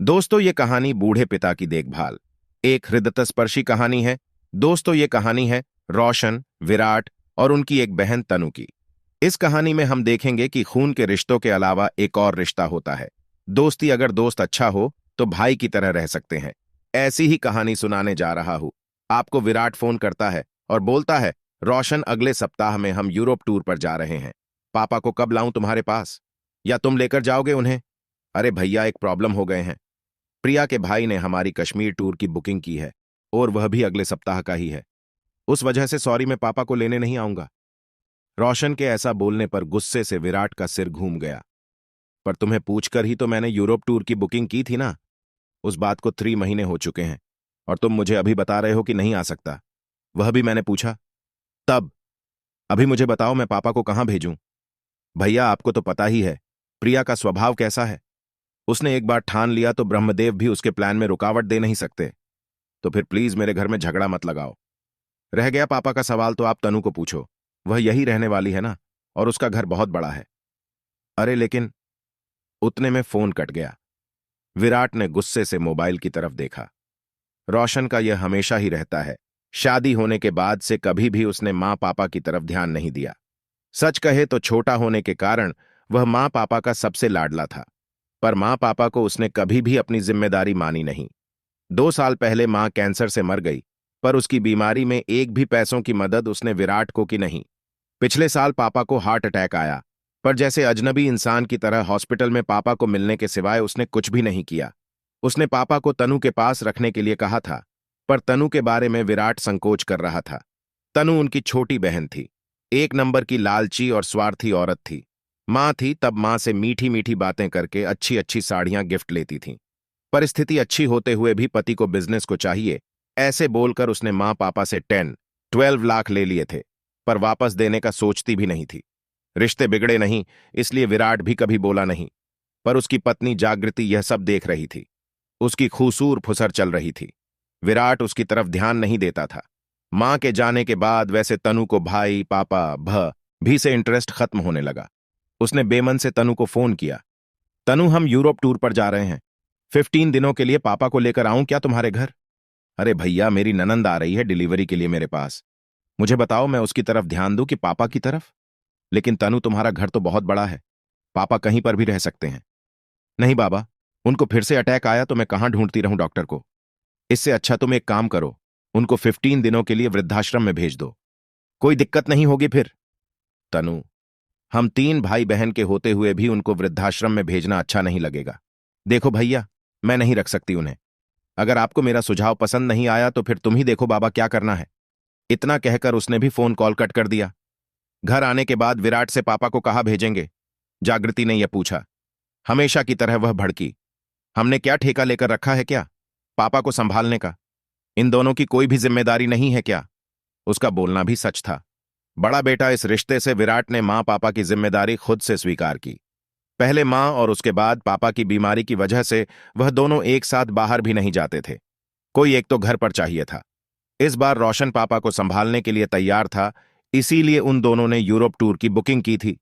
दोस्तों, ये कहानी बूढ़े पिता की देखभाल एक हृदयस्पर्शी कहानी है। दोस्तों, ये कहानी है रोशन, विराट और उनकी एक बहन तनु की। इस कहानी में हम देखेंगे कि खून के रिश्तों के अलावा एक और रिश्ता होता है दोस्ती। अगर दोस्त अच्छा हो तो भाई की तरह रह सकते हैं। ऐसी ही कहानी सुनाने जा रहा हूं। आपको विराट फोन करता है और बोलता है, रोशन, अगले सप्ताह में हम यूरोप टूर पर जा रहे हैं। पापा को कब लाऊं तुम्हारे पास, या तुम लेकर जाओगे उन्हें? अरे भैया, एक प्रॉब्लम हो गए हैं। प्रिया के भाई ने हमारी कश्मीर टूर की बुकिंग की है और वह भी अगले सप्ताह का ही है। उस वजह से सॉरी, मैं पापा को लेने नहीं आऊंगा। रोशन के ऐसा बोलने पर गुस्से से विराट का सिर घूम गया। पर तुम्हें पूछकर ही तो मैंने यूरोप टूर की बुकिंग की थी ना। उस बात को 3 महीने हो चुके हैं और तुम मुझे अभी बता रहे हो कि नहीं आ सकता। वह भी मैंने पूछा तब। अभी मुझे बताओ, मैं पापा को कहां भेजूं? भैया, आपको तो पता ही है प्रिया का स्वभाव कैसा है। उसने एक बार ठान लिया तो ब्रह्मदेव भी उसके प्लान में रुकावट दे नहीं सकते। तो फिर प्लीज मेरे घर में झगड़ा मत लगाओ। रह गया पापा का सवाल तो आप तनु को पूछो। वह यही रहने वाली है ना, और उसका घर बहुत बड़ा है। अरे लेकिन, उतने में फोन कट गया। विराट ने गुस्से से मोबाइल की तरफ देखा। रोशन का यह हमेशा ही रहता है। शादी होने के बाद से कभी भी उसने मां पापा की तरफ ध्यान नहीं दिया। सच कहे तो छोटा होने के कारण वह मां पापा का सबसे लाडला था। पर मां पापा को उसने कभी भी अपनी जिम्मेदारी मानी नहीं। 2 साल पहले मां कैंसर से मर गई, पर उसकी बीमारी में एक भी पैसों की मदद उसने विराट को की नहीं। पिछले साल पापा को हार्ट अटैक आया, पर जैसे अजनबी इंसान की तरह हॉस्पिटल में पापा को मिलने के सिवाय उसने कुछ भी नहीं किया। उसने पापा को तनु के पास रखने के लिए कहा था, पर तनु के बारे में विराट संकोच कर रहा था। तनु उनकी छोटी बहन थी। एक नंबर की लालची और स्वार्थी औरत थी। मां थी तब मां से मीठी मीठी बातें करके अच्छी अच्छी साड़ियां गिफ्ट लेती थीं। परिस्थिति अच्छी होते हुए भी पति को बिजनेस को चाहिए, ऐसे बोलकर उसने मां पापा से 10-12 लाख ले लिए थे, पर वापस देने का सोचती भी नहीं थी। रिश्ते बिगड़े नहीं, इसलिए विराट भी कभी बोला नहीं। पर उसकी पत्नी जागृति यह सब देख रही थी। उसकी खूसूर फुसर चल रही थी। विराट उसकी तरफ ध्यान नहीं देता था। मां के जाने के बाद वैसे तनु को भाई, पापा, भी से इंटरेस्ट खत्म होने लगा। उसने बेमन से तनु को फोन किया। तनु, हम यूरोप टूर पर जा रहे हैं। 15 दिनों के लिए पापा को लेकर आऊं क्या तुम्हारे घर? अरे भैया, मेरी ननंद आ रही है डिलीवरी के लिए मेरे पास। मुझे बताओ, मैं उसकी तरफ ध्यान दूं कि पापा की तरफ? लेकिन तनु, तुम्हारा घर तो बहुत बड़ा है, पापा कहीं पर भी रह सकते हैं। नहीं बाबा, उनको फिर से अटैक आया तो मैं कहां ढूंढती रहूं डॉक्टर को। इससे अच्छा तुम एक काम करो, उनको 15 दिनों के लिए वृद्धाश्रम में भेज दो। कोई दिक्कत नहीं होगी फिर? तनु, हम 3 भाई बहन के होते हुए भी उनको वृद्धाश्रम में भेजना अच्छा नहीं लगेगा। देखो भैया, मैं नहीं रख सकती उन्हें। अगर आपको मेरा सुझाव पसंद नहीं आया तो फिर तुम ही देखो बाबा क्या करना है। इतना कहकर उसने भी फोन कॉल कट कर दिया। घर आने के बाद विराट से पापा को कहाँ भेजेंगे? जागृति ने यह पूछा। हमेशा की तरह वह भड़की। हमने क्या ठेका लेकर रखा है क्या पापा को संभालने का? इन दोनों की कोई भी जिम्मेदारी नहीं है क्या? उसका बोलना भी सच था। बड़ा बेटा इस रिश्ते से विराट ने मां पापा की जिम्मेदारी खुद से स्वीकार की। पहले मां और उसके बाद पापा की बीमारी की वजह से वह दोनों एक साथ बाहर भी नहीं जाते थे। कोई एक तो घर पर चाहिए था। इस बार रोशन पापा को संभालने के लिए तैयार था, इसीलिए उन दोनों ने यूरोप टूर की बुकिंग की थी।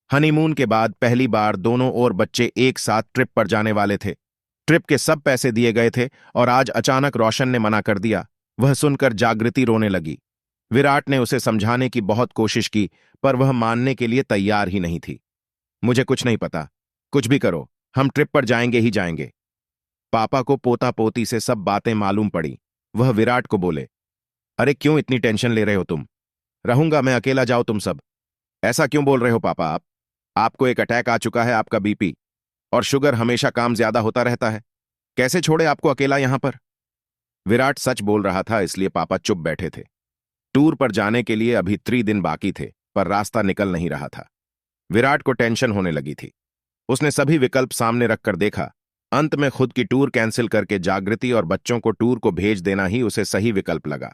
हनीमून के बाद पहली बार दोनों और बच्चे एक साथ ट्रिप पर जाने वाले थे। ट्रिप के सब पैसे दिए गए थे और आज अचानक रोशन ने मना कर दिया। वह सुनकर जागृति रोने लगी। विराट ने उसे समझाने की बहुत कोशिश की, पर वह मानने के लिए तैयार ही नहीं थी। मुझे कुछ नहीं पता, कुछ भी करो, हम ट्रिप पर जाएंगे ही जाएंगे। पापा को पोता पोती से सब बातें मालूम पड़ी। वह विराट को बोले, अरे क्यों इतनी टेंशन ले रहे हो तुम? रहूंगा मैं अकेला, जाओ तुम सब। ऐसा क्यों बोल रहे हो पापा आप? आपको एक अटैक आ चुका है, आपका बीपी और शुगर हमेशा काम ज्यादा होता रहता है। कैसे छोड़े आपको अकेला यहां पर? विराट सच बोल रहा था, इसलिए पापा चुप बैठे थे। टूर पर जाने के लिए अभी 3 दिन बाकी थे, पर रास्ता निकल नहीं रहा था। विराट को टेंशन होने लगी थी। उसने सभी विकल्प सामने रखकर देखा। अंत में खुद की टूर कैंसिल करके जागृति और बच्चों को टूर को भेज देना ही उसे सही विकल्प लगा।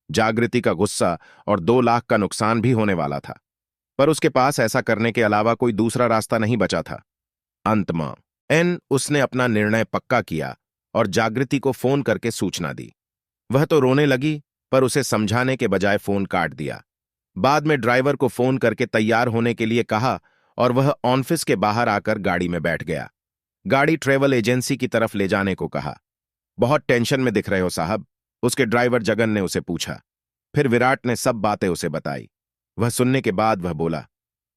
जागृति का गुस्सा और 2 लाख का नुकसान भी होने वाला था, पर उसके पास ऐसा करने के अलावा कोई दूसरा रास्ता नहीं बचा था। अंत में उसने अपना निर्णय पक्का किया और जागृति को फोन करके सूचना दी। वह तो रोने लगी, पर उसे समझाने के बजाय फोन काट दिया। बाद में ड्राइवर को फोन करके तैयार होने के लिए कहा और वह ऑफिस के बाहर आकर गाड़ी में बैठ गया। गाड़ी ट्रेवल एजेंसी की तरफ ले जाने को कहा। बहुत टेंशन में दिख रहे हो साहब, उसके ड्राइवर जगन ने उसे पूछा। फिर विराट ने सब बातें उसे बताई। वह सुनने के बाद वह बोला,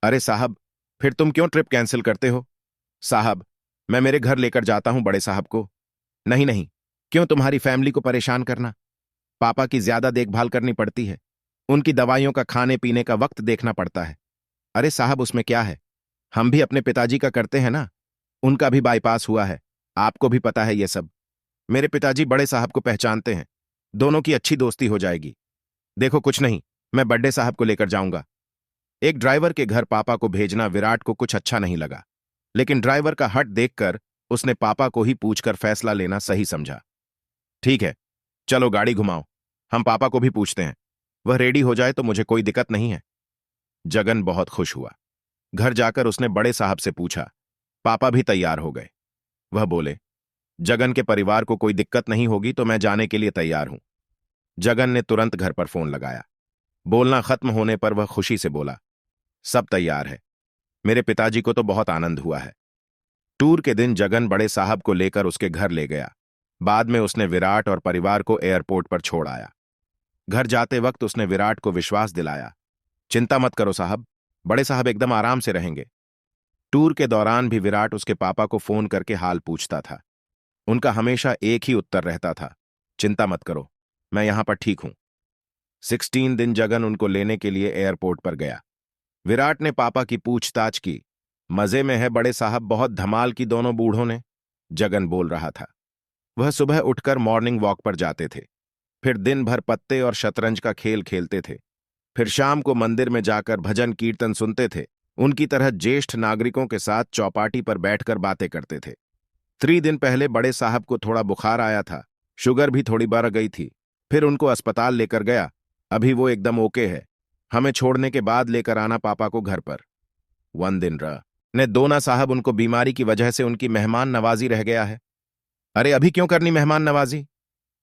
अरे साहब, फिर तुम क्यों ट्रिप कैंसिल करते हो? साहब, मैं मेरे घर लेकर जाता हूं बड़े साहब को। नहीं नहीं, क्यों तुम्हारी फैमिली को परेशान करना? पापा की ज्यादा देखभाल करनी पड़ती है, उनकी दवाइयों का खाने पीने का वक्त देखना पड़ता है। अरे साहब, उसमें क्या है, हम भी अपने पिताजी का करते हैं ना, उनका भी बाईपास हुआ है, आपको भी पता है ये सब। मेरे पिताजी बड़े साहब को पहचानते हैं, दोनों की अच्छी दोस्ती हो जाएगी। देखो कुछ नहीं, मैं बड्डे साहब को लेकर जाऊंगा। एक ड्राइवर के घर पापा को भेजना विराट को कुछ अच्छा नहीं लगा, लेकिन ड्राइवर का हट देखकर उसने पापा को ही पूछकर फैसला लेना सही समझा। ठीक है, चलो गाड़ी घुमाओ, हम पापा को भी पूछते हैं, वह रेडी हो जाए तो मुझे कोई दिक्कत नहीं है। जगन बहुत खुश हुआ। घर जाकर उसने बड़े साहब से पूछा। पापा भी तैयार हो गए। वह बोले, जगन के परिवार को कोई दिक्कत नहीं होगी तो मैं जाने के लिए तैयार हूं। जगन ने तुरंत घर पर फोन लगाया। बोलना खत्म होने पर वह खुशी से बोला, सब तैयार है, मेरे पिताजी को तो बहुत आनंद हुआ है। टूर के दिन जगन बड़े साहब को लेकर उसके घर ले गया। बाद में उसने विराट और परिवार को एयरपोर्ट पर छोड़ आया। घर जाते वक्त उसने विराट को विश्वास दिलाया, चिंता मत करो साहब, बड़े साहब एकदम आराम से रहेंगे। टूर के दौरान भी विराट उसके पापा को फोन करके हाल पूछता था। उनका हमेशा एक ही उत्तर रहता था, चिंता मत करो, मैं यहां पर ठीक हूं। 16 दिन जगन उनको लेने के लिए एयरपोर्ट पर गया। विराट ने पापा की पूछताछ की। मजे में है बड़े साहब, बहुत धमाल की दोनों बूढ़ों ने, जगन बोल रहा था। वह सुबह उठकर मॉर्निंग वॉक पर जाते थे, फिर दिन भर पत्ते और शतरंज का खेल खेलते थे, फिर शाम को मंदिर में जाकर भजन कीर्तन सुनते थे। उनकी तरह ज्येष्ठ नागरिकों के साथ चौपाटी पर बैठकर बातें करते थे। 3 दिन पहले बड़े साहब को थोड़ा बुखार आया था, शुगर भी थोड़ी बढ़ गई थी, फिर उनको अस्पताल लेकर गया। अभी वो एकदम ओके है। हमें छोड़ने के बाद लेकर आना पापा को घर पर। 1 दिन रह ने दोना साहब, उनको बीमारी की वजह से उनकी मेहमान नवाजी रह गया है। अरे अभी क्यों करनी मेहमान नवाजी?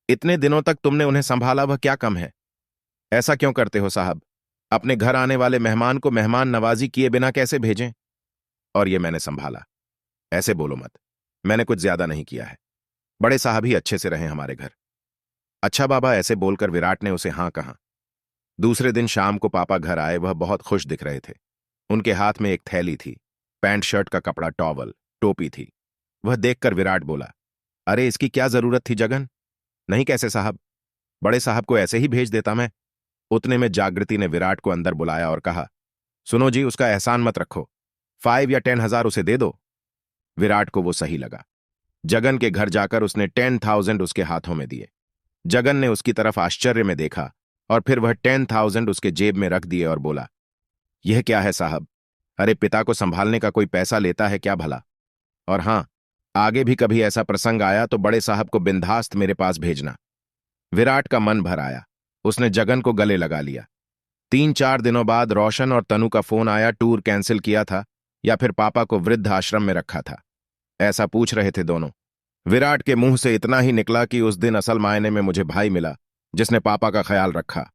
इतने दिनों तक तुमने उन्हें संभाला, वह क्या कम है? ऐसा क्यों करते हो साहब? अपने घर आने वाले मेहमान को मेहमान नवाजी किए बिना कैसे भेजें? और ये मैंने संभाला, ऐसे बोलो मत, मैंने कुछ ज्यादा नहीं किया है। बड़े साहब ही अच्छे से रहे हमारे घर। अच्छा बाबा, ऐसे बोलकर विराट ने उसे हाँ कहा। दूसरे दिन शाम को पापा घर आए। वह बहुत खुश दिख रहे थे। उनके हाथ में एक थैली थी, पैंट शर्ट का कपड़ा, टॉवल, टोपी थी। वह देखकर विराट बोला, अरे इसकी क्या जरूरत थी जगन? नहीं कैसे साहब, बड़े साहब को ऐसे ही भेज देता मैं। उतने में जागृति ने विराट को अंदर बुलाया और कहा, सुनो जी, उसका एहसान मत रखो, 5 या 10 हजार उसे दे दो। विराट को वो सही लगा। जगन के घर जाकर उसने 10,000 उसके हाथों में दिए। जगन ने उसकी तरफ आश्चर्य में देखा और फिर वह 10,000 उसके जेब में रख दिए और बोला, यह क्या है साहब? अरे पिता को संभालने का कोई पैसा लेता है क्या भला? और हां, आगे भी कभी ऐसा प्रसंग आया तो बड़े साहब को बिंदास्त मेरे पास भेजना। विराट का मन भर आया। उसने जगन को गले लगा लिया। 3-4 दिनों बाद रोशन और तनु का फोन आया। टूर कैंसिल किया था या फिर पापा को वृद्ध आश्रम में रखा था, ऐसा पूछ रहे थे दोनों। विराट के मुंह से इतना ही निकला कि उस दिन असल मायने में मुझे भाई मिला जिसने पापा का ख्याल रखा।